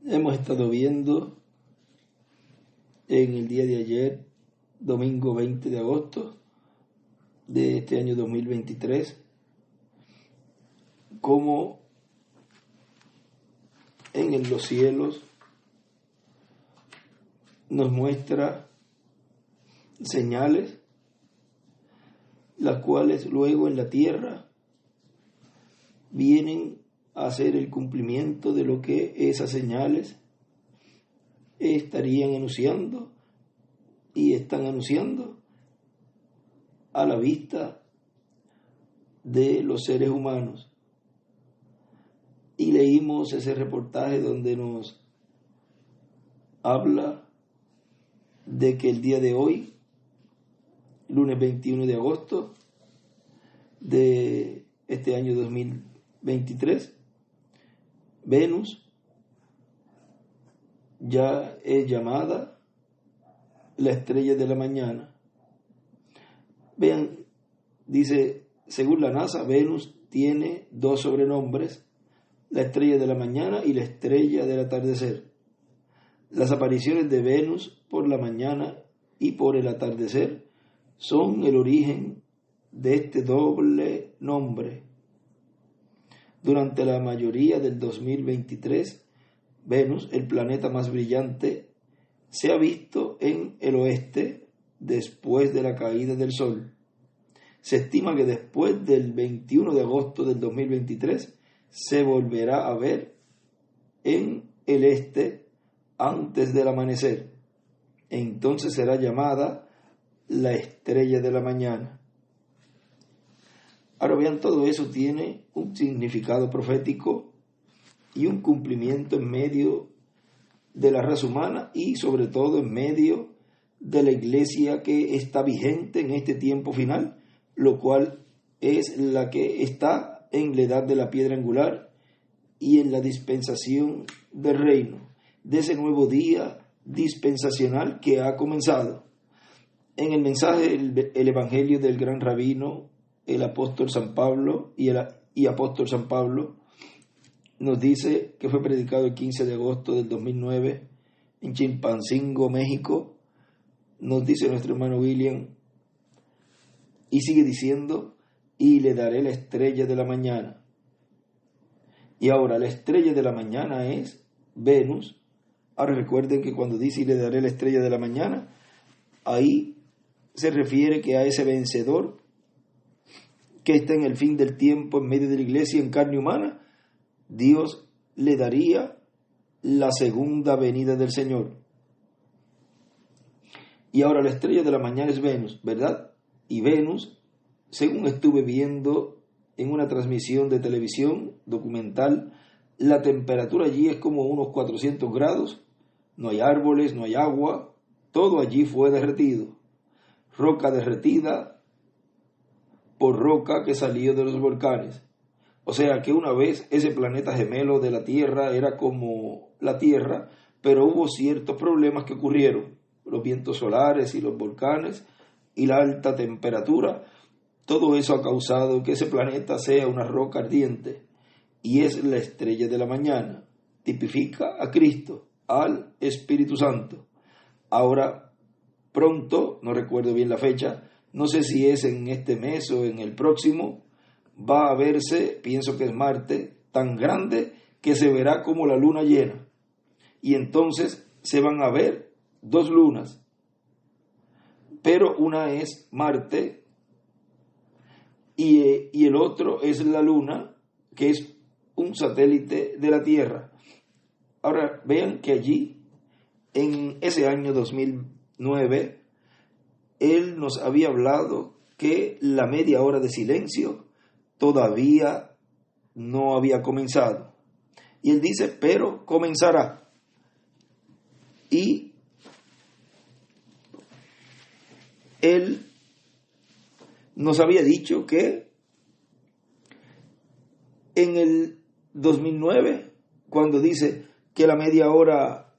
Hemos estado viendo en el día de ayer, domingo 20 de agosto de este año 2023, cómo en los cielos nos muestra señales, las cuales luego en la tierra vienen a hacer el cumplimiento de lo que esas señales estarían anunciando y están anunciando a la vista de los seres humanos. Y leímos ese reportaje donde nos habla de que el día de hoy, lunes 21 de agosto de este año 2023, Venus ya es llamada la estrella de la mañana. Vean, dice, según la NASA, Venus tiene dos sobrenombres: la estrella de la mañana y la estrella del atardecer. Las apariciones de Venus por la mañana y por el atardecer son el origen de este doble nombre. Durante la mayoría del 2023, Venus, el planeta más brillante, se ha visto en el oeste después de la caída del Sol. Se estima que después del 21 de agosto del 2023 se volverá a ver en el este antes del amanecer. Entonces será llamada la estrella de la mañana. Ahora vean, todo eso tiene un significado profético y un cumplimiento en medio de la raza humana y sobre todo en medio de la iglesia que está vigente en este tiempo final, lo cual es la que está en la edad de la piedra angular y en la dispensación del reino, de ese nuevo día dispensacional que ha comenzado. En el mensaje, el evangelio del gran rabino, el apóstol San Pablo y apóstol San Pablo, nos dice que fue predicado el 15 de agosto del 2009 en Chilpancingo, México. Nos dice nuestro hermano William, y sigue diciendo, y le daré la estrella de la mañana. Y ahora la estrella de la mañana es Venus. Ahora recuerden que cuando dice y le daré la estrella de la mañana, ahí se refiere que a ese vencedor que está en el fin del tiempo en medio de la iglesia en carne humana, Dios le daría la segunda venida del Señor. Y ahora la estrella de la mañana es Venus, ¿verdad? Y Venus, según estuve viendo en una transmisión de televisión documental, la temperatura allí es como unos 400 grados, no hay árboles, no hay agua, todo allí fue derretido, roca derretida por roca que salió de los volcanes. O sea que una vez ese planeta gemelo de la Tierra era como la Tierra, pero hubo ciertos problemas que ocurrieron, los vientos solares y los volcanes y la alta temperatura. Todo eso ha causado que ese planeta sea una roca ardiente, y es la estrella de la mañana. Tipifica a Cristo, al Espíritu Santo. Ahora, pronto, no recuerdo bien la fecha, no sé si es en este mes o en el próximo, va a verse, pienso que es Marte, tan grande que se verá como la luna llena. Y entonces se van a ver dos lunas, pero una es Marte y el otro es la luna, que es un satélite de la Tierra. Ahora vean que allí, en ese año 2009, él nos había hablado que la media hora de silencio todavía no había comenzado. Y él dice, pero comenzará. Y él nos había dicho que en el 2009, cuando dice que la media hora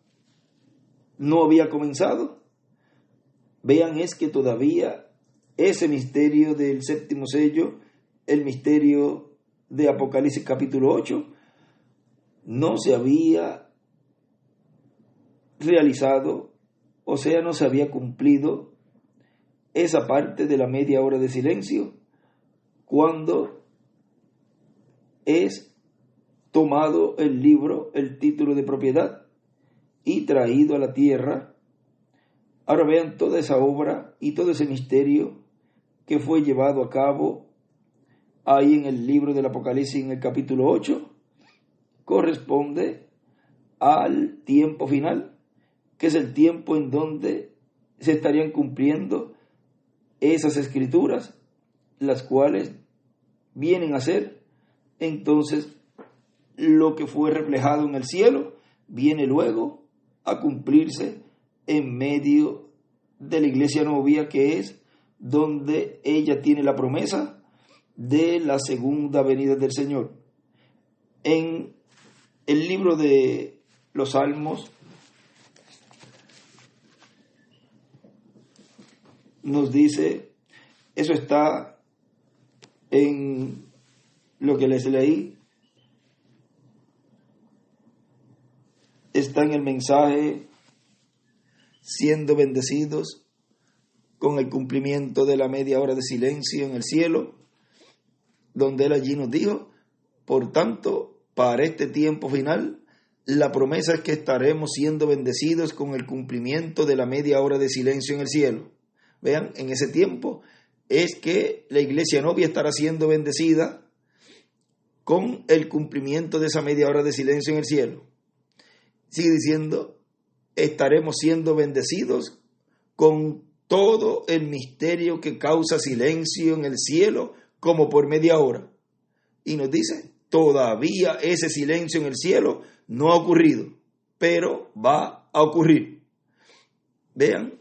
no había comenzado, vean, es que todavía ese misterio del séptimo sello, el misterio de Apocalipsis capítulo 8, no se había realizado, o sea, no se había cumplido esa parte de la media hora de silencio cuando es tomado el libro, el título de propiedad y traído a la tierra. Ahora vean toda esa obra y todo ese misterio que fue llevado a cabo ahí en el libro del Apocalipsis en el capítulo 8, corresponde al tiempo final, que es el tiempo en donde se estarían cumpliendo esas escrituras, las cuales vienen a ser entonces lo que fue reflejado en el cielo, viene luego a cumplirse en medio de la iglesia novia, que es donde ella tiene la promesa de la segunda venida del Señor. En el libro de los Salmos nos dice, eso está en lo que les leí, está en el mensaje siendo bendecidos con el cumplimiento de la media hora de silencio en el cielo, donde él allí nos dijo, por tanto, para este tiempo final, la promesa es que estaremos siendo bendecidos con el cumplimiento de la media hora de silencio en el cielo. Vean, en ese tiempo es que la iglesia novia estará siendo bendecida con el cumplimiento de esa media hora de silencio en el cielo. Sigue diciendo, estaremos siendo bendecidos con todo el misterio que causa silencio en el cielo, como por media hora. Y nos dice, todavía ese silencio en el cielo no ha ocurrido, pero va a ocurrir. Vean,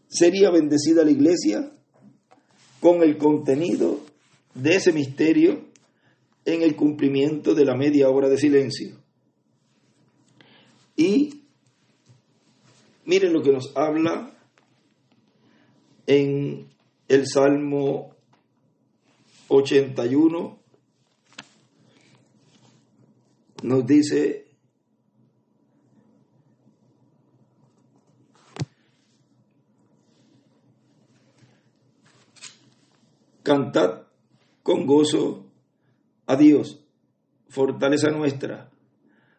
sería bendecida la iglesia con el contenido de ese misterio en el cumplimiento de la media hora de silencio. Y miren lo que nos habla en el Salmo 81. Nos dice, cantad con gozo a Dios, fortaleza nuestra,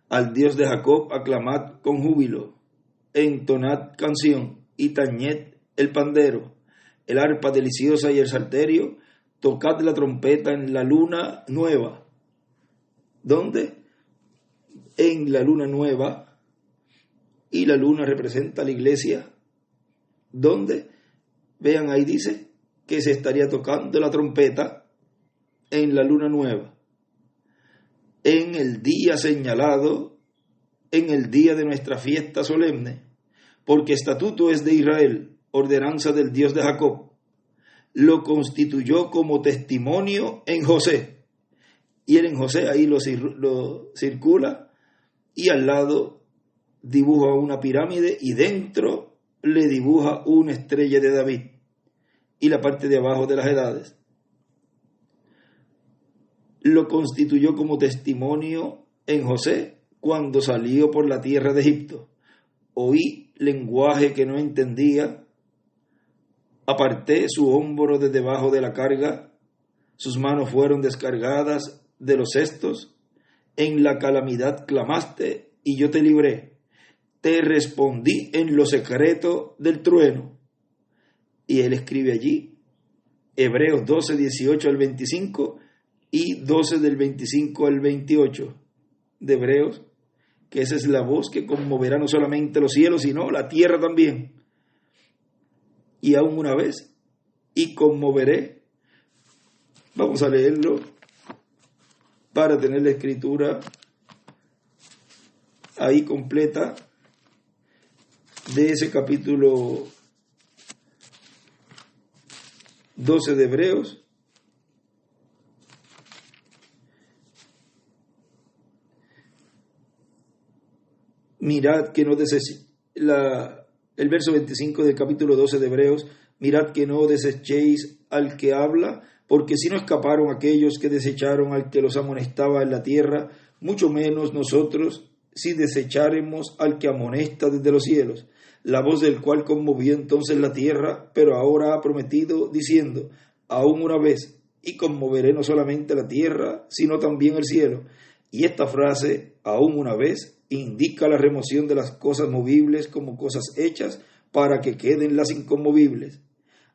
al Dios de Jacob aclamad con júbilo, entonad canción y tañed el pandero, el arpa deliciosa y el salterio, tocad la trompeta en la luna nueva. ¿Dónde? En la luna nueva, y la luna representa a la iglesia. ¿Dónde? Vean, ahí dice que se estaría tocando la trompeta en la luna nueva, en el día señalado, en el día de nuestra fiesta solemne, porque estatuto es de Israel, ordenanza del Dios de Jacob. Lo constituyó como testimonio en José. Y él en José ahí lo circula, y al lado dibuja una pirámide y dentro le dibuja una estrella de David y la parte de abajo de las edades. Lo constituyó como testimonio en José cuando salió por la tierra de Egipto. Oí lenguaje que no entendía, aparté su hombro de debajo de la carga, sus manos fueron descargadas de los cestos, en la calamidad clamaste y yo te libré, te respondí en lo secreto del trueno. Y él escribe allí, Hebreos 12, 18 al 25 y 12 del 25 al 28 de Hebreos, que esa es la voz que conmoverá no solamente los cielos, sino la tierra también. Y aún una vez, y conmoveré. Vamos a leerlo para tener la escritura ahí completa de ese capítulo 12 de Hebreos. Mirad que no el verso 25 del capítulo 12 de Hebreos, mirad que no desechéis al que habla, porque si no escaparon aquellos que desecharon al que los amonestaba en la tierra, mucho menos nosotros, si desecháremos al que amonesta desde los cielos, la voz del cual conmovió entonces la tierra, pero ahora ha prometido, diciendo, aún una vez, y conmoveré no solamente la tierra, sino también el cielo. Y esta frase, aún una vez, indica la remoción de las cosas movibles como cosas hechas para que queden las inconmovibles.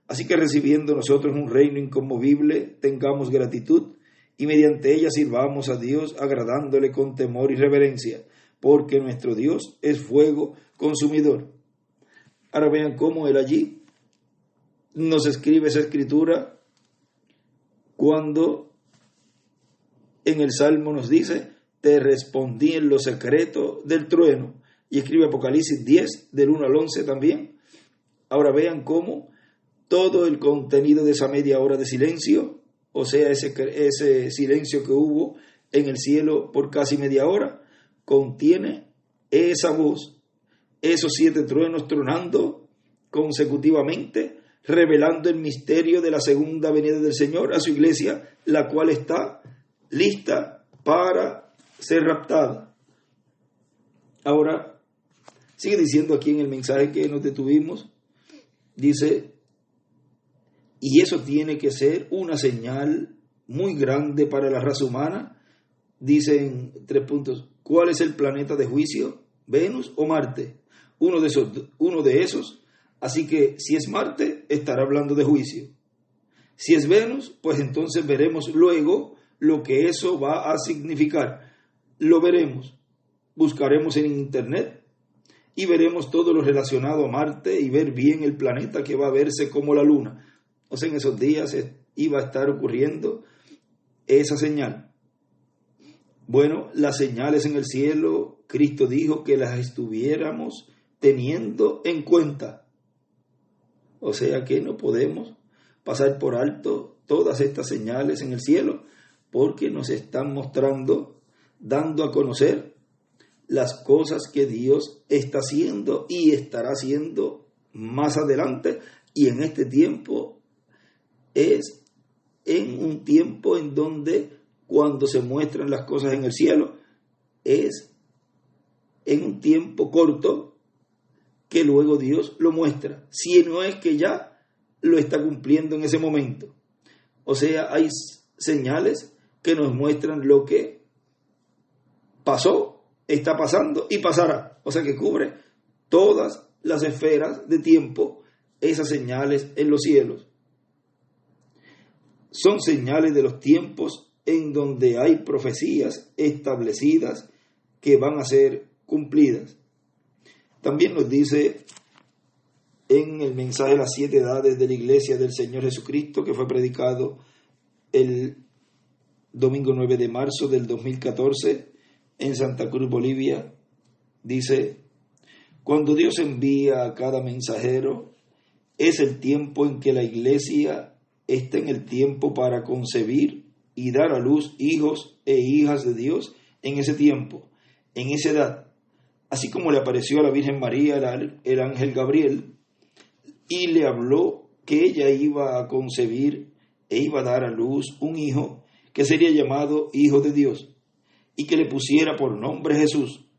Así que recibiendo nosotros un reino inconmovible, tengamos gratitud y mediante ella sirvamos a Dios agradándole con temor y reverencia, porque nuestro Dios es fuego consumidor. Ahora vean cómo él allí nos escribe esa escritura cuando en el Salmo nos dice, te respondí en lo secreto del trueno, y escribe Apocalipsis 10 del 1 al 11 también. Ahora vean cómo todo el contenido de esa media hora de silencio, o sea, ese silencio que hubo en el cielo por casi media hora, contiene esa voz, esos 7 truenos tronando consecutivamente, revelando el misterio de la segunda venida del Señor a su iglesia, la cual está lista para ser raptada. Ahora, sigue diciendo aquí en el mensaje que nos detuvimos, dice, y eso tiene que ser una señal muy grande para la raza humana. Dice en 3 puntos, ¿cuál es el planeta de juicio? ¿Venus o Marte? Uno de esos. Así que si es Marte, estará hablando de juicio. Si es Venus, pues entonces veremos luego lo que eso va a significar. Lo veremos. Buscaremos en internet y veremos todo lo relacionado a Marte y ver bien el planeta que va a verse como la luna. O sea, en esos días iba a estar ocurriendo esa señal. Bueno, las señales en el cielo, Cristo dijo que las estuviéramos teniendo en cuenta. O sea que no podemos pasar por alto todas estas señales en el cielo porque nos están mostrando, dando a conocer las cosas que Dios está haciendo y estará haciendo más adelante. Y en este tiempo es en un tiempo en donde cuando se muestran las cosas en el cielo es en un tiempo corto que luego Dios lo muestra, si no es que ya lo está cumpliendo en ese momento. O sea, hay señales que nos muestran lo que pasó, está pasando y pasará. O sea, que cubre todas las esferas de tiempo, esas señales en los cielos. Son señales de los tiempos en donde hay profecías establecidas que van a ser cumplidas. También nos dice en el mensaje de las 7 edades de la Iglesia del Señor Jesucristo, que fue predicado el domingo 9 de marzo del 2014 en Santa Cruz, Bolivia, dice, cuando Dios envía a cada mensajero, es el tiempo en que la Iglesia está en el tiempo para concebir y dar a luz hijos e hijas de Dios en ese tiempo, en esa edad. Así como le apareció a la Virgen María el ángel Gabriel y le habló que ella iba a concebir e iba a dar a luz un hijo que sería llamado Hijo de Dios y que le pusiera por nombre Jesús,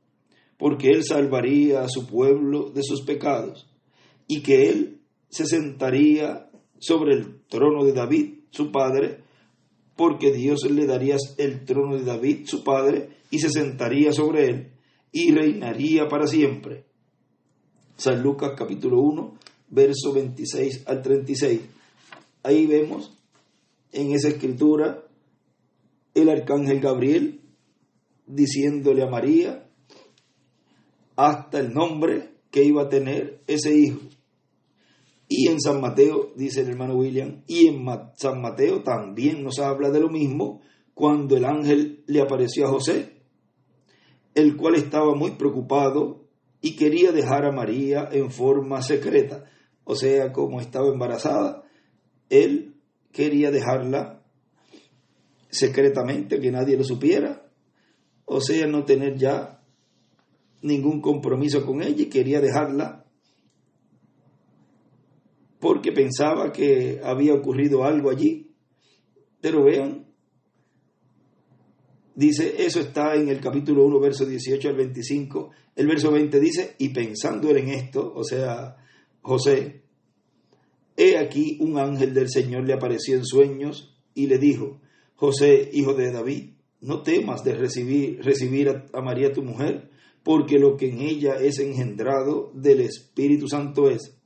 porque él salvaría a su pueblo de sus pecados y que él se sentaría sobre el trono de David, su padre, porque Dios le daría el trono de David, su padre, y se sentaría sobre él y reinaría para siempre. San Lucas capítulo 1, verso 26 al 36. Ahí vemos en esa escritura el arcángel Gabriel diciéndole a María hasta el nombre que iba a tener ese hijo. Y en San Mateo, dice el hermano William, y en San Mateo también nos habla de lo mismo cuando el ángel le apareció a José, el cual estaba muy preocupado y quería dejar a María en forma secreta. O sea, como estaba embarazada, él quería dejarla secretamente, que nadie lo supiera. O sea, no tener ya ningún compromiso con ella y quería dejarla porque pensaba que había ocurrido algo allí. Pero vean Dice, eso está en el capítulo 1, verso 18 al 25. El verso 20 dice, y pensando él en esto, o sea, José, he aquí un ángel del Señor le apareció en sueños y le dijo, José, hijo de David, no temas de recibir a María tu mujer, porque lo que en ella es engendrado del Espíritu Santo es,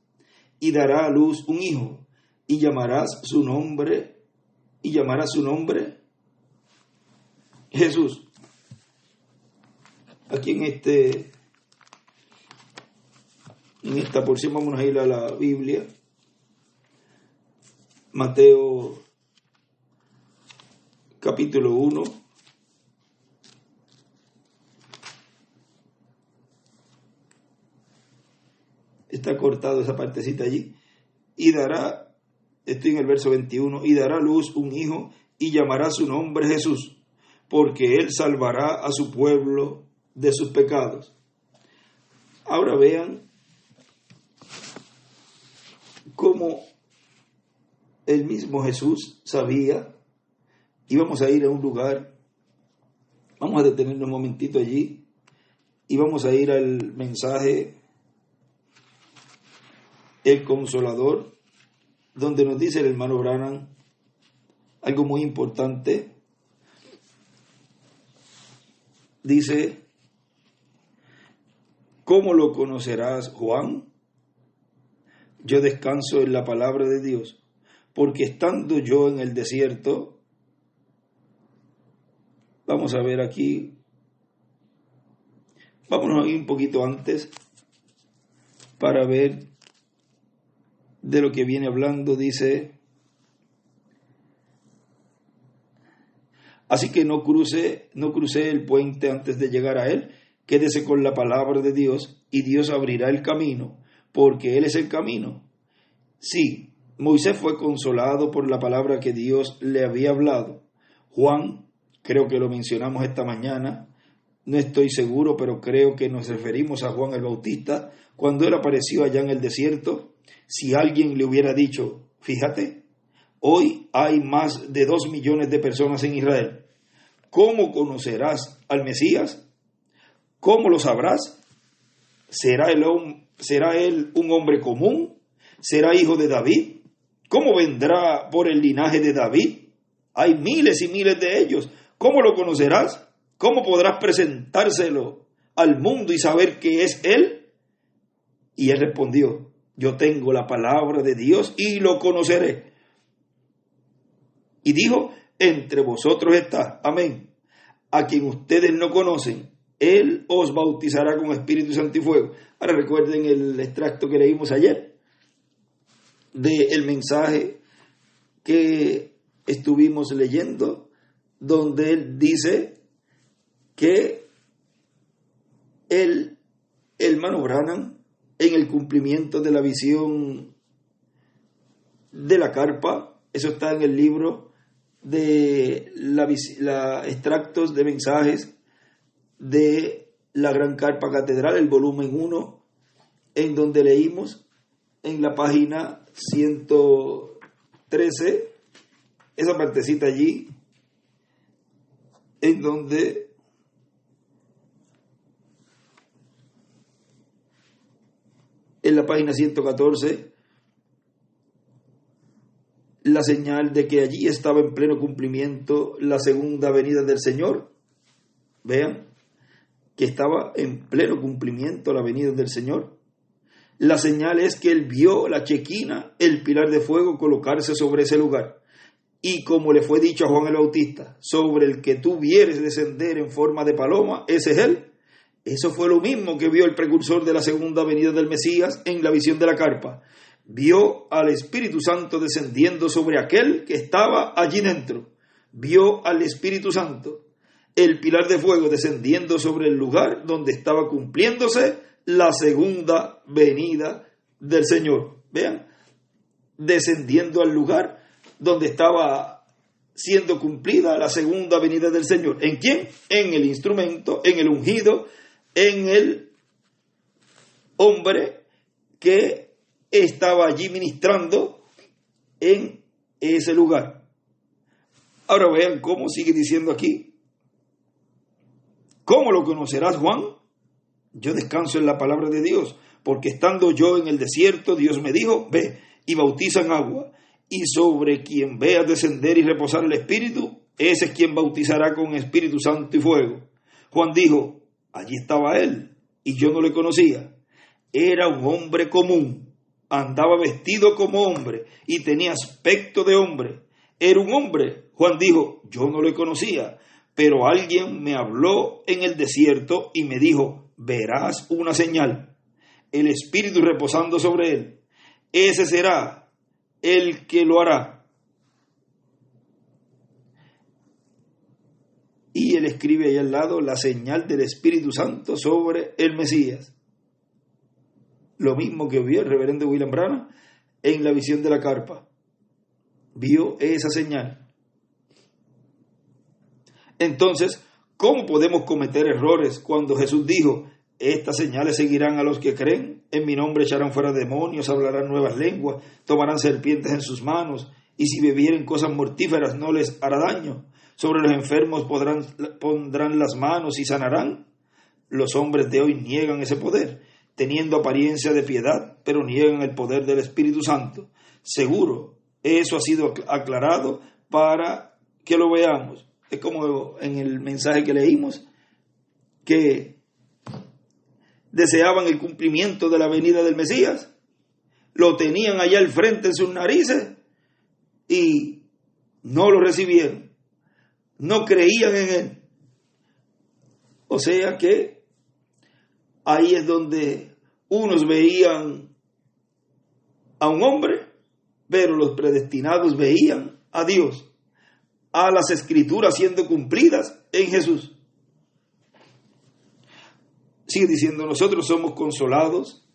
y dará a luz un hijo, y llamarás su nombre Jesús. Aquí en esta porción vamos a ir a la Biblia. Mateo capítulo 1. Está cortado esa partecita allí. Y dará, estoy en el verso 21, y dará a luz un hijo y llamará su nombre Jesús, porque él salvará a su pueblo de sus pecados. Ahora vean cómo el mismo Jesús sabía. Y vamos a ir a un lugar, vamos a detenernos un momentito allí y vamos a ir al mensaje El Consolador, donde nos dice el hermano Branham algo muy importante. Dice, ¿cómo lo conocerás, Juan? Yo descanso en la palabra de Dios, porque estando yo en el desierto, vamos a ver aquí, vámonos ahí un poquito antes para ver de lo que viene hablando. Dice, así que no crucé el puente antes de llegar a él, quédese con la palabra de Dios y Dios abrirá el camino, porque él es el camino. Sí, Moisés fue consolado por la palabra que Dios le había hablado. Juan, creo que lo mencionamos esta mañana, no estoy seguro, pero creo que nos referimos a Juan el Bautista, cuando él apareció allá en el desierto. Si alguien le hubiera dicho, fíjate, hoy hay más de 2 millones de personas en Israel, ¿cómo conocerás al Mesías? ¿Cómo lo sabrás? ¿Será él un hombre común? ¿Será hijo de David? ¿Cómo vendrá por el linaje de David? Hay miles y miles de ellos. ¿Cómo lo conocerás? ¿Cómo podrás presentárselo al mundo y saber que es él? Y él respondió, yo tengo la palabra de Dios y lo conoceré. Y dijo, entre vosotros está, amén, a quien ustedes no conocen, él os bautizará con Espíritu Santo y fuego. Ahora recuerden el extracto que leímos ayer del mensaje que estuvimos leyendo, donde él dice que el hermano Branham, en el cumplimiento de la visión de la carpa, eso está en el libro de extractos de mensajes de la Gran Carpa Catedral, el volumen 1, en donde leímos en la página 113, esa partecita allí, en donde en la página 114, la señal de que allí estaba en pleno cumplimiento la segunda venida del Señor. Vean que estaba en pleno cumplimiento la venida del Señor. La señal es que él vio la chequina, el pilar de fuego, colocarse sobre ese lugar. Y como le fue dicho a Juan el Bautista, sobre el que tú vieres descender en forma de paloma, ese es él. Eso fue lo mismo que vio el precursor de la segunda venida del Mesías en la visión de la carpa. Vio al Espíritu Santo descendiendo sobre aquel que estaba allí dentro. Vio al Espíritu Santo, el pilar de fuego, descendiendo sobre el lugar donde estaba cumpliéndose la segunda venida del Señor. Vean, descendiendo al lugar donde estaba siendo cumplida la segunda venida del Señor. ¿En quién? En el instrumento, en el ungido, en el hombre que estaba allí ministrando en ese lugar. Ahora vean cómo sigue diciendo aquí. ¿Cómo lo conocerás, Juan? Yo descanso en la palabra de Dios, porque estando yo en el desierto, Dios me dijo, ve y bautiza en agua, y sobre quien veas descender y reposar el Espíritu, ese es quien bautizará con Espíritu Santo y fuego. Juan dijo, allí estaba él, y yo no le conocía. Era un hombre común, andaba vestido como hombre, y tenía aspecto de hombre. Era un hombre. Juan dijo, yo no le conocía, pero alguien me habló en el desierto y me dijo, verás una señal, el Espíritu reposando sobre él. Ese será el que lo hará. Y él escribe ahí al lado la señal del Espíritu Santo sobre el Mesías. Lo mismo que vio el reverendo William Branham en la visión de la carpa. Vio esa señal. Entonces, ¿cómo podemos cometer errores cuando Jesús dijo, estas señales seguirán a los que creen? En mi nombre echarán fuera demonios, hablarán nuevas lenguas, tomarán serpientes en sus manos, y si bebieren cosas mortíferas no les hará daño. Sobre los enfermos pondrán las manos y sanarán. Los hombres de hoy niegan ese poder, teniendo apariencia de piedad, pero niegan el poder del Espíritu Santo. Seguro, eso ha sido aclarado para que lo veamos. Es como en el mensaje que leímos, que deseaban el cumplimiento de la venida del Mesías, lo tenían allá al frente en sus narices y no lo recibieron, no creían en él. O sea que ahí es donde unos veían a un hombre, pero los predestinados veían a Dios, a las Escrituras siendo cumplidas en Jesús. Sigue diciendo, nosotros somos consolados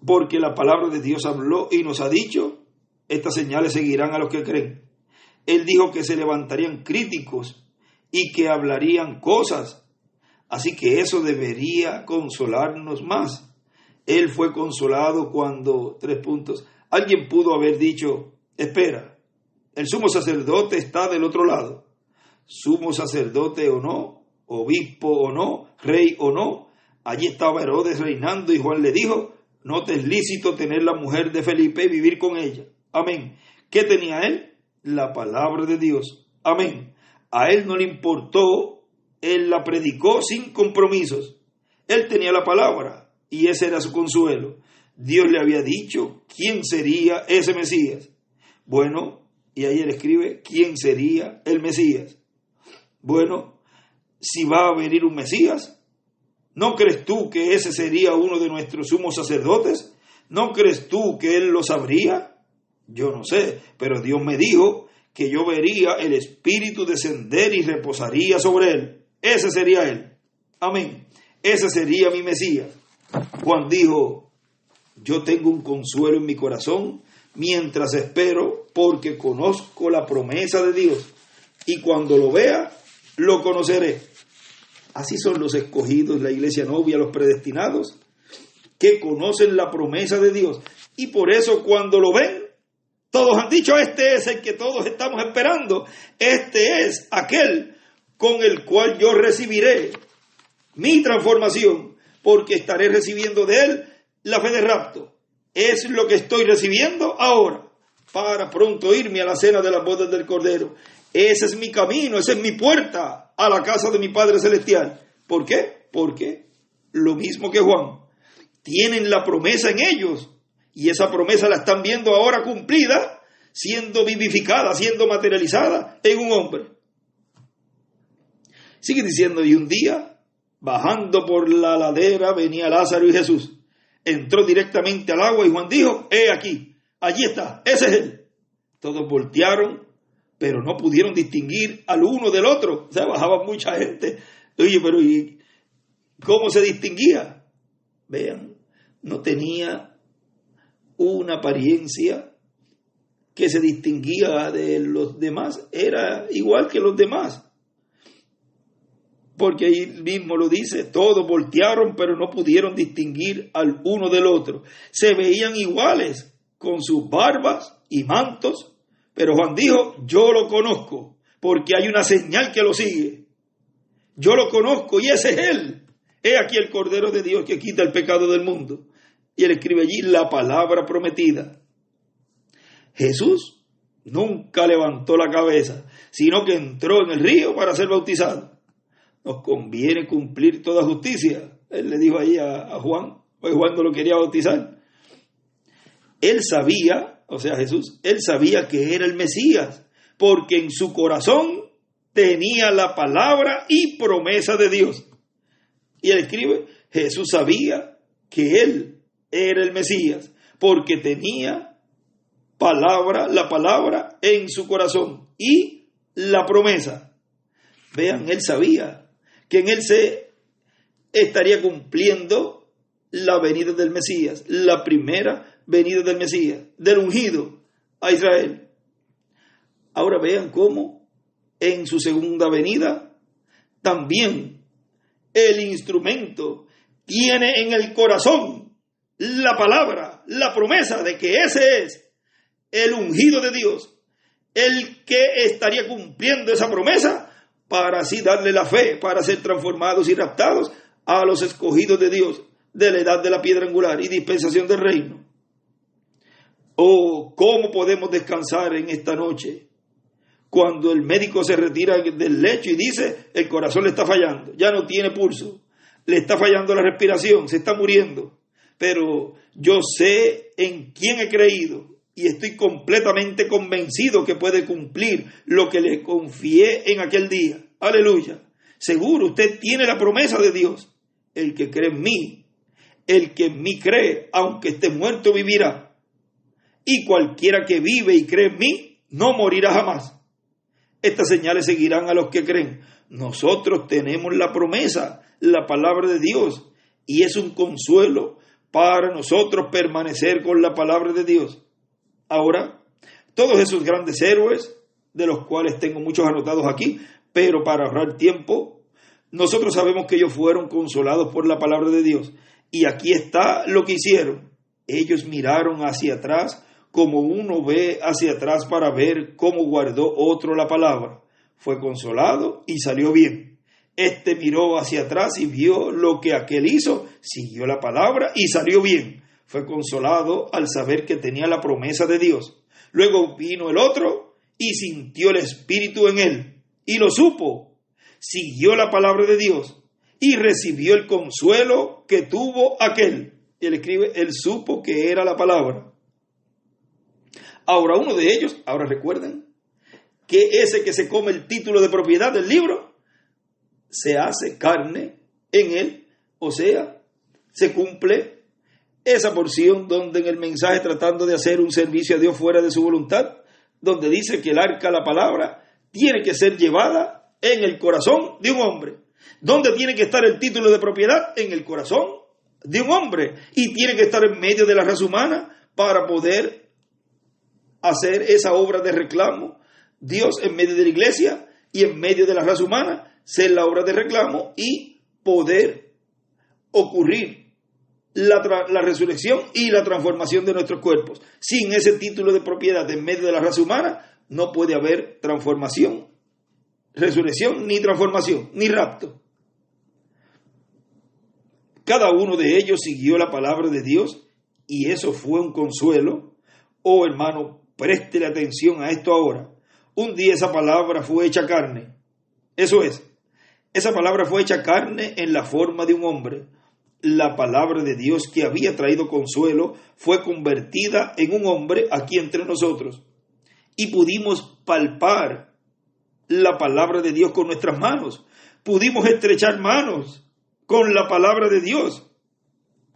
porque la palabra de Dios habló y nos ha dicho, estas señales seguirán a los que creen. Él dijo que se levantarían críticos y que hablarían cosas, así que eso debería consolarnos más. Él fue consolado cuando, alguien pudo haber dicho, espera, el sumo sacerdote está del otro lado. Sumo sacerdote o no, obispo o no, rey o no, allí estaba Herodes reinando y Juan le dijo, no te es lícito tener la mujer de Felipe y vivir con ella. Amén. ¿Qué tenía él? La palabra de Dios. Amén. A él no le importó, él la predicó sin compromisos. Él tenía la palabra y ese era su consuelo. Dios le había dicho quién sería ese Mesías. Bueno, y ahí él escribe quién sería el Mesías. Bueno, si va a venir un Mesías, ¿no crees tú que ese sería uno de nuestros sumos sacerdotes? ¿No crees tú que él lo sabría? Yo no sé, pero Dios me dijo que yo vería el Espíritu descender y reposaría sobre él. Ese sería él. Amén. Ese sería mi Mesías. Juan dijo, yo tengo un consuelo en mi corazón mientras espero, porque conozco la promesa de Dios, y cuando lo vea, lo conoceré. Así son los escogidos, la iglesia novia, los predestinados, que conocen la promesa de Dios, y por eso cuando lo ven, todos han dicho, este es el que todos estamos esperando, este es aquel con el cual yo recibiré mi transformación, porque estaré recibiendo de él la fe de rapto. Es lo que estoy recibiendo ahora, para pronto irme a la cena de las bodas del Cordero. Ese es mi camino, esa es mi puerta a la casa de mi Padre Celestial. ¿Por qué? Porque lo mismo que Juan, tienen la promesa en ellos, y esa promesa la están viendo ahora cumplida, siendo vivificada, siendo materializada en un hombre. Sigue diciendo, y un día, bajando por la ladera, venía Lázaro y Jesús. Entró directamente al agua y Juan dijo, aquí, allí está, ese es él. Todos voltearon, pero no pudieron distinguir al uno del otro. O sea, bajaba mucha gente. Oye, pero ¿y cómo se distinguía? Vean, no tenía una apariencia que se distinguía de los demás. Era igual que los demás. Porque ahí mismo lo dice, todos voltearon, pero no pudieron distinguir al uno del otro. Se veían iguales, con sus barbas y mantos, pero Juan dijo, yo lo conozco, porque hay una señal que lo sigue. Yo lo conozco y ese es Él. He aquí el Cordero de Dios que quita el pecado del mundo. Y Él escribe allí la palabra prometida. Jesús nunca levantó la cabeza, sino que entró en el río para ser bautizado. Nos conviene cumplir toda justicia. Él le dijo ahí a Juan, pues Juan no lo quería bautizar. Él sabía, o sea Jesús, él sabía que era el Mesías, porque en su corazón tenía la palabra y promesa de Dios. Y él escribe, Jesús sabía que él era el Mesías, porque tenía la palabra en su corazón y la promesa. Vean, él sabía que en él se estaría cumpliendo la venida del Mesías, la primera venida del Mesías, del ungido a Israel. Ahora vean cómo en su segunda venida también el instrumento tiene en el corazón la palabra, la promesa de que ese es el ungido de Dios, el que estaría cumpliendo esa promesa para así darle la fe, para ser transformados y raptados a los escogidos de Dios de la edad de la piedra angular y dispensación del reino. Oh, ¿cómo podemos descansar en esta noche? Cuando el médico se retira del lecho y dice, el corazón le está fallando, ya no tiene pulso, le está fallando la respiración, se está muriendo. Pero yo sé en quién he creído y estoy completamente convencido que puede cumplir lo que le confié en aquel día. Aleluya. Seguro usted tiene la promesa de Dios. El que cree en mí, el que en mí cree, aunque esté muerto, vivirá. Y cualquiera que vive y cree en mí, no morirá jamás. Estas señales seguirán a los que creen. Nosotros tenemos la promesa, la palabra de Dios, y es un consuelo para nosotros permanecer con la palabra de Dios. Ahora, todos esos grandes héroes, de los cuales tengo muchos anotados aquí, pero para ahorrar tiempo, nosotros sabemos que ellos fueron consolados por la palabra de Dios. Y aquí está lo que hicieron. Ellos miraron hacia atrás, como uno ve hacia atrás para ver cómo guardó otro la palabra. Fue consolado y salió bien. Este miró hacia atrás y vio lo que aquel hizo, siguió la palabra y salió bien. Fue consolado al saber que tenía la promesa de Dios. Luego vino el otro y sintió el Espíritu en él y lo supo. Siguió la palabra de Dios y recibió el consuelo que tuvo aquel. Y él escribe, él supo que era la palabra. Ahora uno de ellos, ahora recuerden, que ese que se come el título de propiedad del libro, se hace carne en él, o sea, se cumple esa porción donde en el mensaje tratando de hacer un servicio a Dios fuera de su voluntad, donde dice que el arca, la palabra, tiene que ser llevada en el corazón de un hombre. ¿Dónde tiene que estar el título de propiedad? En el corazón de un hombre. Y tiene que estar en medio de la raza humana para poder hacer esa obra de reclamo. Dios en medio de la iglesia y en medio de la raza humana, ser la obra de reclamo y poder ocurrir la resurrección y la transformación de nuestros cuerpos. Sin ese título de propiedad en medio de la raza humana, no puede haber transformación, resurrección, ni transformación, ni rapto. Cada uno de ellos siguió la palabra de Dios y eso fue un consuelo. Oh hermano, préstele atención a esto ahora. Un día esa palabra fue hecha carne. Eso es, esa palabra fue hecha carne en la forma de un hombre. La palabra de Dios que había traído consuelo fue convertida en un hombre aquí entre nosotros. Y pudimos palpar la palabra de Dios con nuestras manos. Pudimos estrechar manos con la palabra de Dios.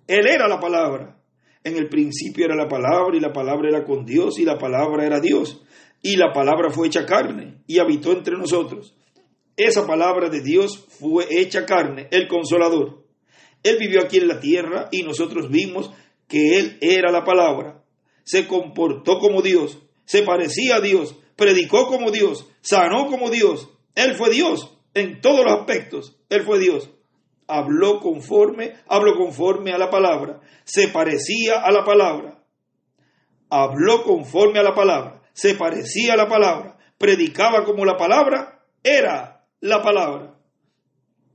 Él era la palabra. En el principio era la palabra y la palabra era con Dios y la palabra era Dios. Y la palabra fue hecha carne y habitó entre nosotros. Esa palabra de Dios fue hecha carne, el Consolador. Él vivió aquí en la tierra y nosotros vimos que Él era la palabra. Se comportó como Dios, se parecía a Dios, predicó como Dios, sanó como Dios. Él fue Dios en todos los aspectos. Él fue Dios. Habló conforme a la palabra. Se parecía a la palabra. Habló conforme a la palabra. Se parecía a la palabra. Predicaba como la palabra era la palabra.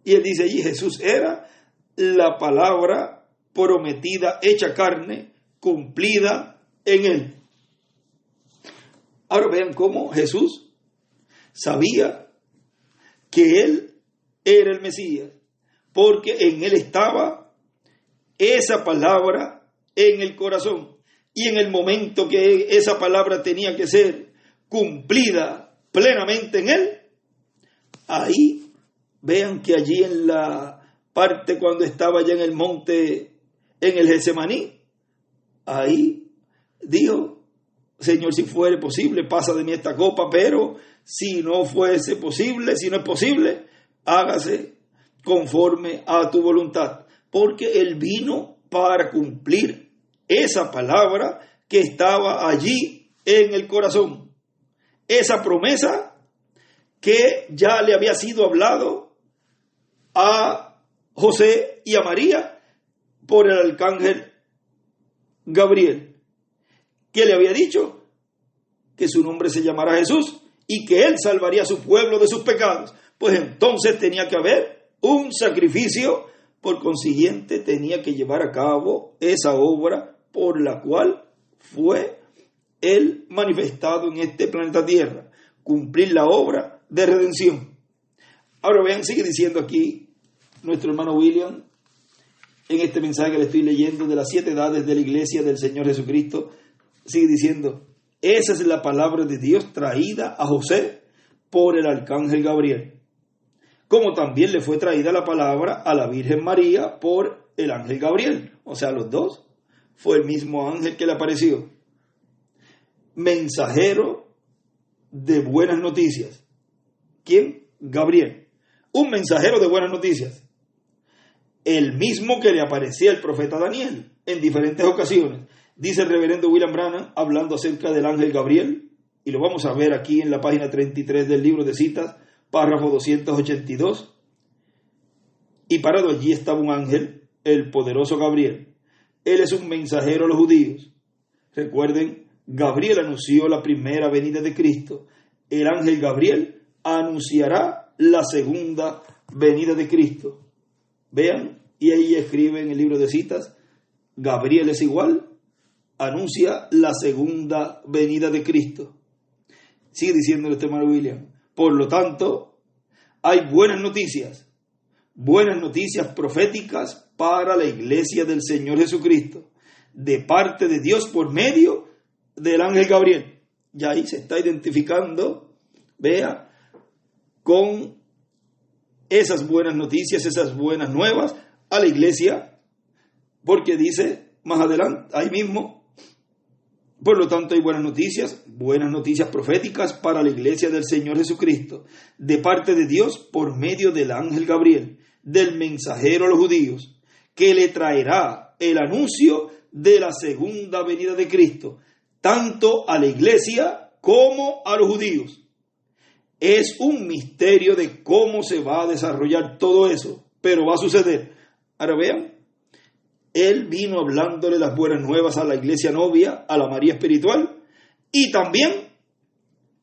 Y él dice allí, Jesús era la palabra prometida, hecha carne, cumplida en él. Ahora vean cómo Jesús sabía que él era el Mesías, porque en él estaba esa palabra en el corazón. Y en el momento que esa palabra tenía que ser cumplida plenamente en él, ahí vean que allí en la parte cuando estaba ya en el monte, en el Getsemaní, ahí dijo, Señor, si fuere posible, pasa de mí esta copa, pero si no fuese posible, si no es posible, hágase conforme a tu voluntad. Porque él vino para cumplir esa palabra que estaba allí en el corazón. Esa promesa que ya le había sido hablado a José y a María por el arcángel Gabriel, que le había dicho que su nombre se llamará Jesús y que él salvaría a su pueblo de sus pecados. Pues entonces tenía que haber un sacrificio, por consiguiente tenía que llevar a cabo esa obra por la cual fue él manifestado en este planeta Tierra, cumplir la obra de redención. Ahora vean, sigue diciendo aquí nuestro hermano William, en este mensaje que le estoy leyendo de las 7 edades de la iglesia del Señor Jesucristo, sigue diciendo, esa es la palabra de Dios traída a José por el arcángel Gabriel, como también le fue traída la palabra a la Virgen María por el ángel Gabriel. O sea, los dos, fue el mismo ángel que le apareció. Mensajero de buenas noticias. ¿Quién? Gabriel. Un mensajero de buenas noticias. El mismo que le aparecía al profeta Daniel en diferentes ocasiones. Dice el reverendo William Branham, hablando acerca del ángel Gabriel, y lo vamos a ver aquí en la página 33 del libro de citas, párrafo 282. Y parado allí estaba un ángel, el poderoso Gabriel. Él es un mensajero a los judíos. Recuerden, Gabriel anunció la primera venida de Cristo. El ángel Gabriel anunciará la segunda venida de Cristo. Vean, y ahí escribe en el libro de citas, Gabriel es igual, anuncia la segunda venida de Cristo. Sigue diciendo este hermano William. Por lo tanto, hay buenas noticias proféticas para la iglesia del Señor Jesucristo, de parte de Dios por medio del ángel Gabriel. Ya ahí se está identificando, vea, con esas buenas noticias, esas buenas nuevas a la iglesia, porque dice más adelante, ahí mismo, por lo tanto hay buenas noticias proféticas para la iglesia del Señor Jesucristo, de parte de Dios por medio del ángel Gabriel, del mensajero a los judíos, que le traerá el anuncio de la segunda venida de Cristo, tanto a la iglesia como a los judíos. Es un misterio de cómo se va a desarrollar todo eso, pero va a suceder. Ahora vean, él vino hablándole las buenas nuevas a la iglesia novia, a la María espiritual, y también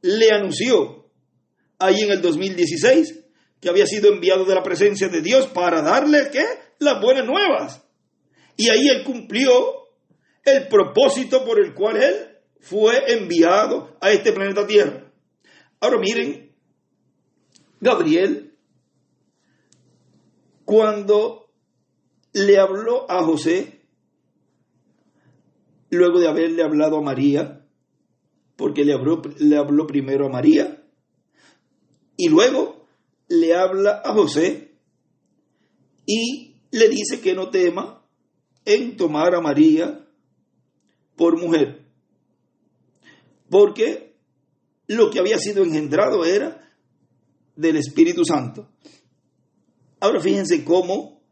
le anunció ahí en el 2016 que había sido enviado de la presencia de Dios para darle, ¿qué? Las buenas nuevas. Y ahí él cumplió el propósito por el cual él fue enviado a este planeta Tierra. Ahora miren, Gabriel, cuando le habló a José, luego de haberle hablado a María, porque le habló primero a María, y luego le habla a José, y le dice que no tema en tomar a María por mujer, porque lo que había sido engendrado era del Espíritu Santo. Ahora fíjense cómo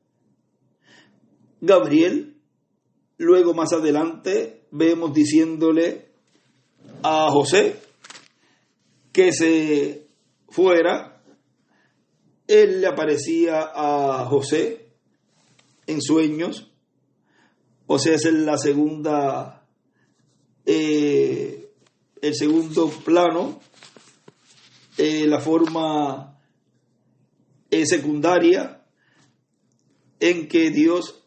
Gabriel, luego más adelante, vemos diciéndole a José que se fuera. Él le aparecía a José en sueños, o sea, es la segunda, el segundo plano, la forma secundaria en que Dios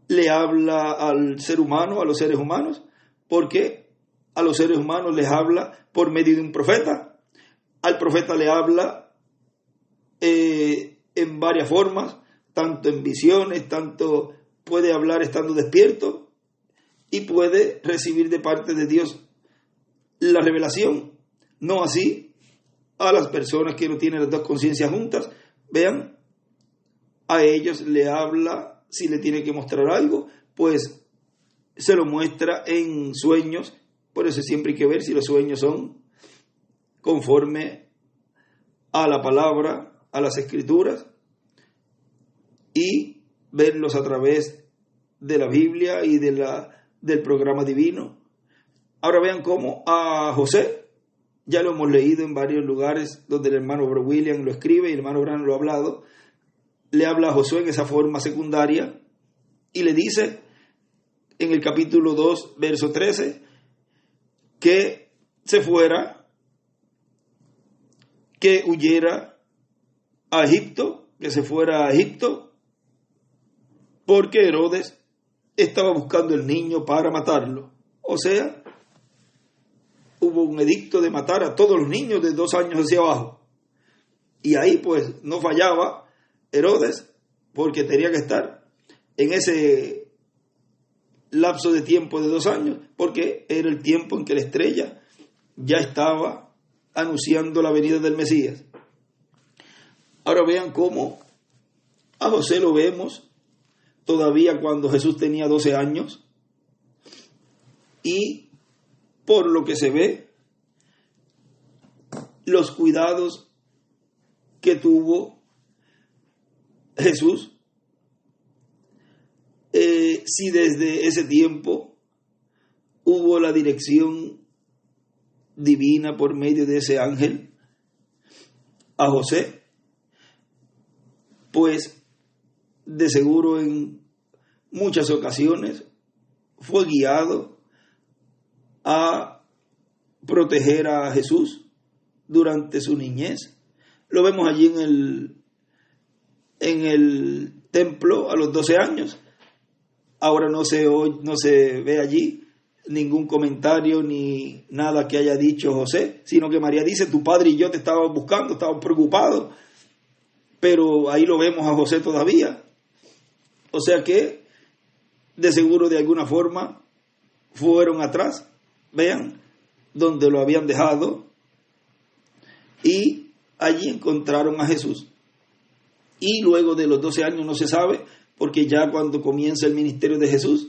le habla al ser humano, a los seres humanos, porque a los seres humanos les habla por medio de un profeta. Al profeta le habla en varias formas, tanto en visiones, tanto puede hablar estando despierto y puede recibir de parte de Dios la revelación. No así a las personas que no tienen las dos conciencias juntas. Vean, a ellos le habla, si le tiene que mostrar algo, pues se lo muestra en sueños. Por eso siempre hay que ver si los sueños son conforme a la palabra, a las escrituras, y verlos a través de la Biblia y del programa divino. Ahora vean cómo a José, ya lo hemos leído en varios lugares donde el hermano William lo escribe y el hermano Bran lo ha hablado, le habla a Josué en esa forma secundaria y le dice en el capítulo 2, verso 13, que se fuera, que huyera a Egipto, que se fuera a Egipto, porque Herodes estaba buscando el niño para matarlo. O sea, hubo un edicto de matar a todos los niños de 2 años hacia abajo. Y ahí pues no fallaba Herodes, porque tenía que estar en ese lapso de tiempo de 2 años, porque era el tiempo en que la estrella ya estaba anunciando la venida del Mesías. Ahora vean cómo a José lo vemos todavía cuando Jesús tenía 12 años, y por lo que se ve, los cuidados que tuvo Jesús, si desde ese tiempo hubo la dirección divina por medio de ese ángel a José, pues de seguro en muchas ocasiones fue guiado a proteger a Jesús durante su niñez. Lo vemos allí en el templo a los 12 años. Ahora no se ve allí ningún comentario ni nada que haya dicho José, sino que María dice: tu padre y yo te estábamos buscando, estábamos preocupados. Pero ahí lo vemos a José todavía. O sea que de seguro de alguna forma fueron atrás, vean, donde lo habían dejado, y allí encontraron a Jesús. Y luego de los 12 años no se sabe, porque ya cuando comienza el ministerio de Jesús,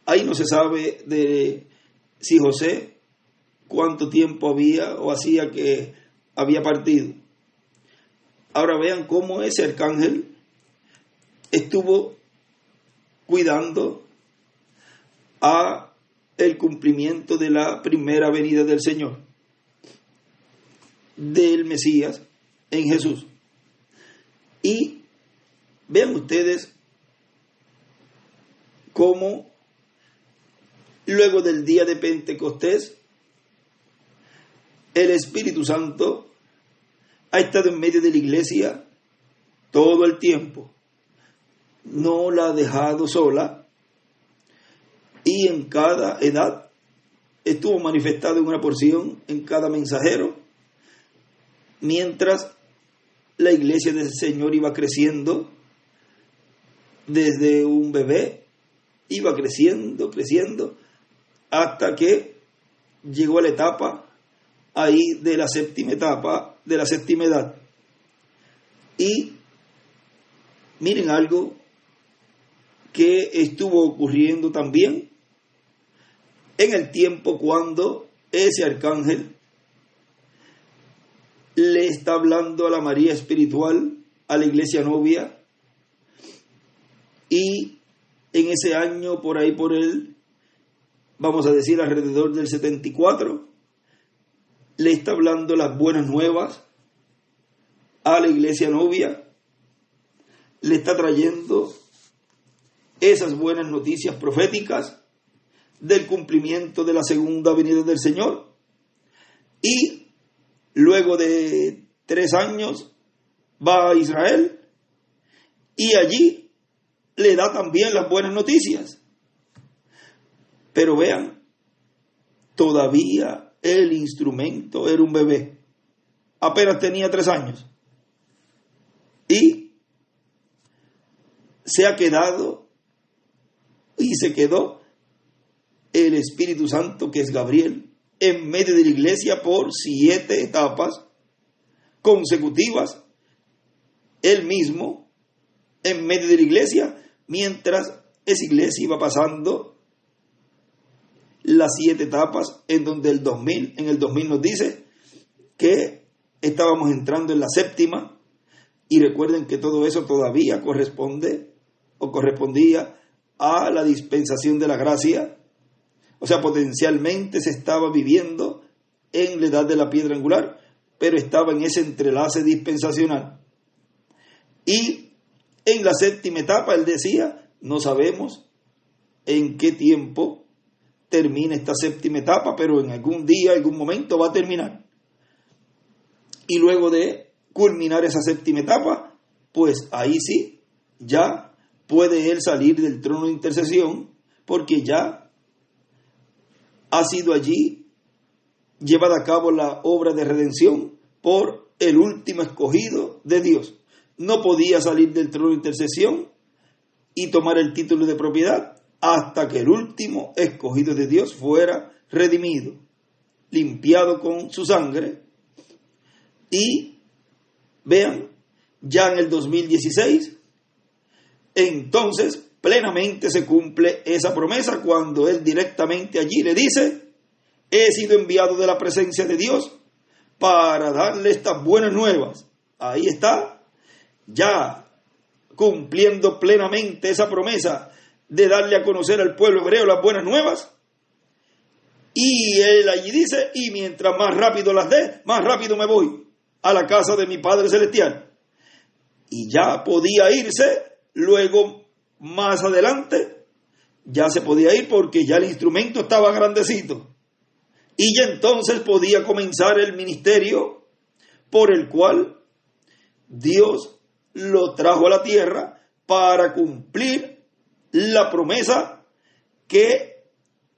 ahí no se sabe de si José cuánto tiempo había o hacía que había partido. Ahora vean cómo ese arcángel estuvo cuidando a el cumplimiento de la primera venida del Señor, del Mesías en Jesús. Y vean ustedes cómo luego del día de Pentecostés el Espíritu Santo ha estado en medio de la iglesia todo el tiempo. No la ha dejado sola, y en cada edad estuvo manifestado en una porción en cada mensajero, mientras la iglesia del Señor iba creciendo desde un bebé, iba creciendo, hasta que llegó a la etapa ahí de la séptima etapa, de la séptima edad. Y miren algo que estuvo ocurriendo también en el tiempo cuando ese arcángel le está hablando a la María espiritual, a la iglesia novia, y en ese año, por ahí por él, vamos a decir alrededor del 74, le está hablando las buenas nuevas a la iglesia novia, le está trayendo esas buenas noticias proféticas del cumplimiento de la segunda venida del Señor. Y luego de 3 años va a Israel y allí le da también las buenas noticias. Pero vean, todavía el instrumento era un bebé, apenas tenía 3 años, y se quedó el Espíritu Santo, que es Gabriel, en medio de la iglesia por 7 etapas consecutivas, él mismo en medio de la iglesia, mientras esa iglesia iba pasando las 7 etapas, en donde en el 2000 nos dice que estábamos entrando en la 7ª, y recuerden que todo eso todavía correspondía a la dispensación de la gracia. O sea, potencialmente se estaba viviendo en la edad de la piedra angular, pero estaba en ese entrelace dispensacional. Y en la 7ª etapa él decía, no sabemos en qué tiempo termina esta 7ª etapa, pero en algún día, algún momento va a terminar. Y luego de culminar esa 7ª etapa, pues ahí sí, ya puede él salir del trono de intercesión, porque ya ha sido allí llevada a cabo la obra de redención por el último escogido de Dios. No podía salir del trono de intercesión y tomar el título de propiedad hasta que el último escogido de Dios fuera redimido, limpiado con su sangre. Y vean, ya en el 2016, entonces plenamente se cumple esa promesa cuando él directamente allí le dice, he sido enviado de la presencia de Dios para darle estas buenas nuevas. Ahí está, ya cumpliendo plenamente esa promesa de darle a conocer al pueblo hebreo las buenas nuevas. Y él allí dice, y mientras más rápido las dé, más rápido me voy a la casa de mi Padre Celestial. Y ya podía irse, luego más adelante, ya se podía ir porque ya el instrumento estaba grandecito. Y ya entonces podía comenzar el ministerio por el cual Dios lo trajo a la tierra para cumplir la promesa que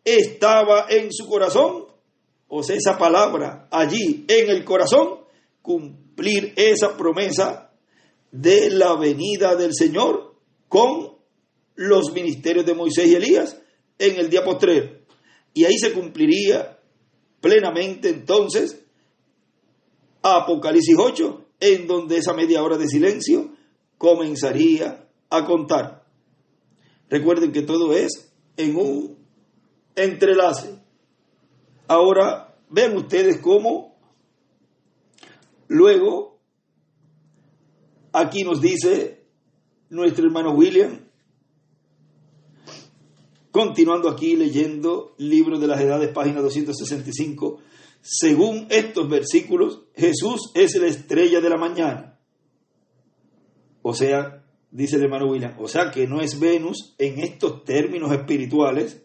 estaba en su corazón. O sea, esa palabra allí en el corazón, cumplir esa promesa de la venida del Señor con los ministerios de Moisés y Elías en el día postrero. Y ahí se cumpliría plenamente entonces Apocalipsis 8, en donde esa media hora de silencio comenzaría a contar. Recuerden que todo es en un entrelace. Ahora vean ustedes cómo luego aquí nos dice nuestro hermano William, continuando aquí leyendo Libro de las Edades, página 265, según estos versículos, Jesús es la estrella de la mañana. O sea, dice el hermano William, o sea que no es Venus en estos términos espirituales.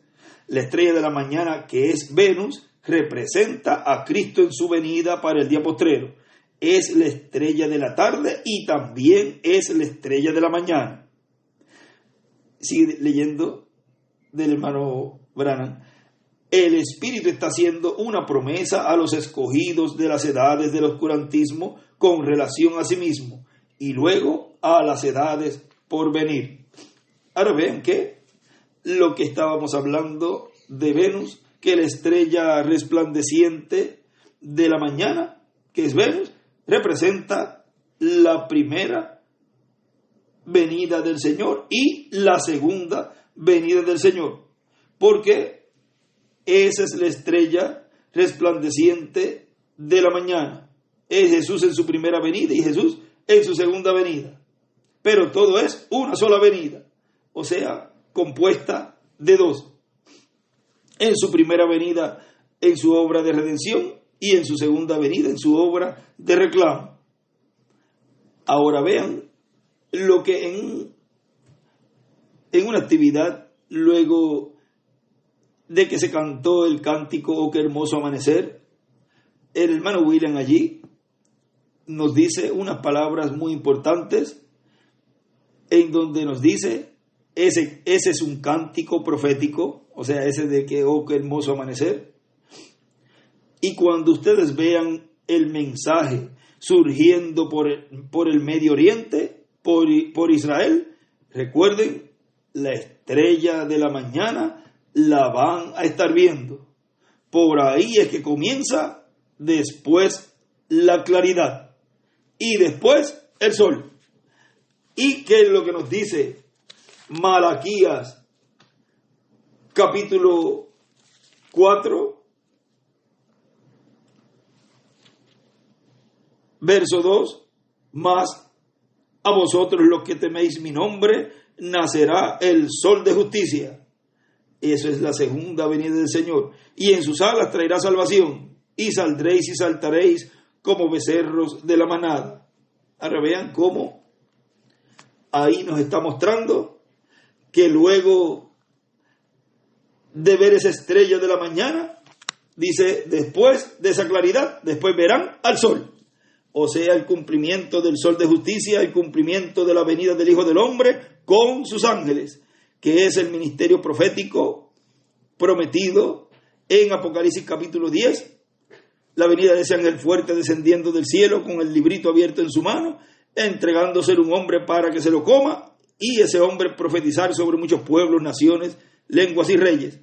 La estrella de la mañana, que es Venus, representa a Cristo en su venida para el día postrero. Es la estrella de la tarde y también es la estrella de la mañana. Sigue leyendo del hermano Branham. El Espíritu está haciendo una promesa a los escogidos de las edades del oscurantismo con relación a sí mismo y luego a las edades por venir. Ahora vean que lo que estábamos hablando de Venus, que la estrella resplandeciente de la mañana, que es Venus, representa la primera venida del Señor y la segunda venida del Señor, porque esa es la estrella resplandeciente de la mañana. Es Jesús en su primera venida y Jesús en su segunda venida. Pero todo es una sola venida, o sea, compuesta de 2. En su primera venida, en su obra de redención, y en su segunda venida, en su obra de reclamo. Ahora vean lo que en una actividad, luego de que se cantó el cántico "Oh, qué hermoso amanecer", el hermano William allí nos dice unas palabras muy importantes en donde nos dice, ese es un cántico profético, o sea, ese de que, oh, qué hermoso amanecer. Y cuando ustedes vean el mensaje surgiendo por el Medio Oriente, por Israel, recuerden, la estrella de la mañana la van a estar viendo. Por ahí es que comienza, después la claridad y después el sol. ¿Y qué es lo que nos dice Malaquías capítulo 4, verso 2? Mas a vosotros los que teméis mi nombre, nacerá el sol de justicia. Eso es la segunda venida del Señor. Y en sus alas traerá salvación. Y saldréis y saltaréis como becerros de la manada. Ahora vean cómo ahí nos está mostrando que luego de ver esa estrella de la mañana, dice, después de esa claridad, después verán al sol. O sea, el cumplimiento del sol de justicia, el cumplimiento de la venida del Hijo del Hombre con sus ángeles, que es el ministerio profético prometido en Apocalipsis capítulo 10, la venida de ese ángel fuerte descendiendo del cielo con el librito abierto en su mano, entregándoselo a un hombre para que se lo coma, y ese hombre profetizar sobre muchos pueblos, naciones, lenguas y reyes,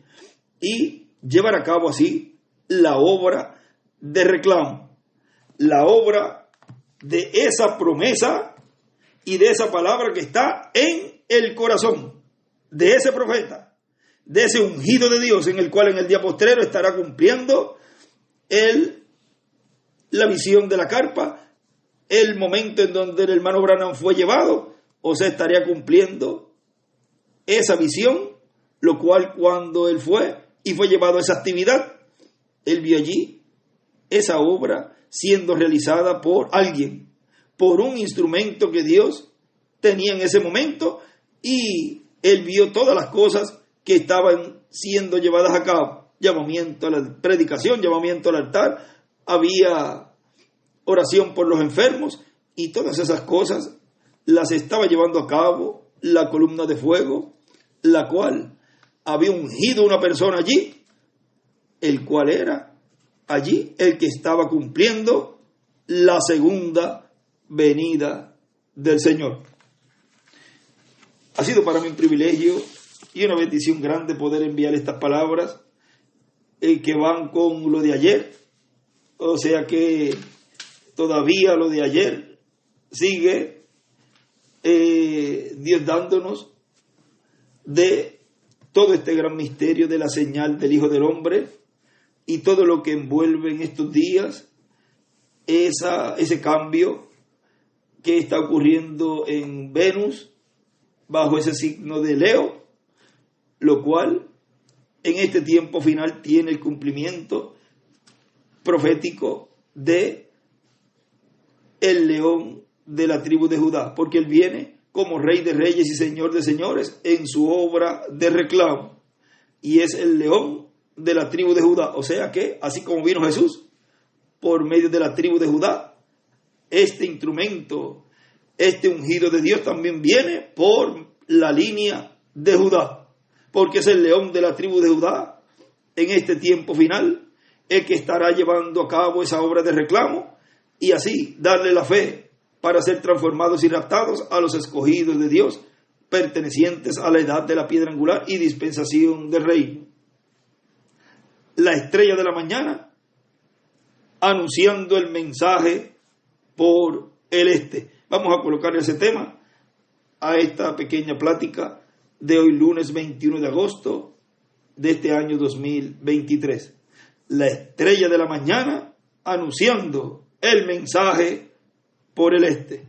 y llevar a cabo así la obra de reclamo, la obra de esa promesa y de esa palabra que está en el corazón de ese profeta, de ese ungido de Dios, en el cual en el día postrero estará cumpliendo la visión de la carpa, el momento en donde el hermano Branham fue llevado, o sea, estaría cumpliendo esa visión, lo cual cuando él fue llevado a esa actividad, él vio allí esa obra siendo realizada por alguien, por un instrumento que Dios tenía en ese momento, y él vio todas las cosas que estaban siendo llevadas a cabo, llamamiento a la predicación, llamamiento al altar, había oración por los enfermos, y todas esas cosas las estaba llevando a cabo la columna de fuego, la cual había ungido una persona allí, el cual era allí el que estaba cumpliendo la segunda venida del Señor. Ha sido para mí un privilegio y una bendición grande poder enviar estas palabras que van con lo de ayer. O sea que todavía lo de ayer sigue Dios dándonos de todo este gran misterio de la señal del Hijo del Hombre y todo lo que envuelve en estos días ese cambio que está ocurriendo en Venus bajo ese signo de Leo, lo cual en este tiempo final tiene el cumplimiento profético de el león de la tribu de Judá, porque él viene como rey de reyes y señor de señores en su obra de reclamo, y es el león de la tribu de Judá. O sea que, así como vino Jesús por medio de la tribu de Judá, este instrumento, este ungido de Dios también viene por la línea de Judá, porque es el león de la tribu de Judá en este tiempo final, el que estará llevando a cabo esa obra de reclamo y así darle la fe para ser transformados y raptados a los escogidos de Dios, pertenecientes a la edad de la piedra angular y dispensación del reino. La estrella de la mañana, anunciando el mensaje por el este. Vamos a colocar ese tema a esta pequeña plática de hoy, lunes 21 de agosto de este año 2023. La estrella de la mañana, anunciando el mensaje por el este.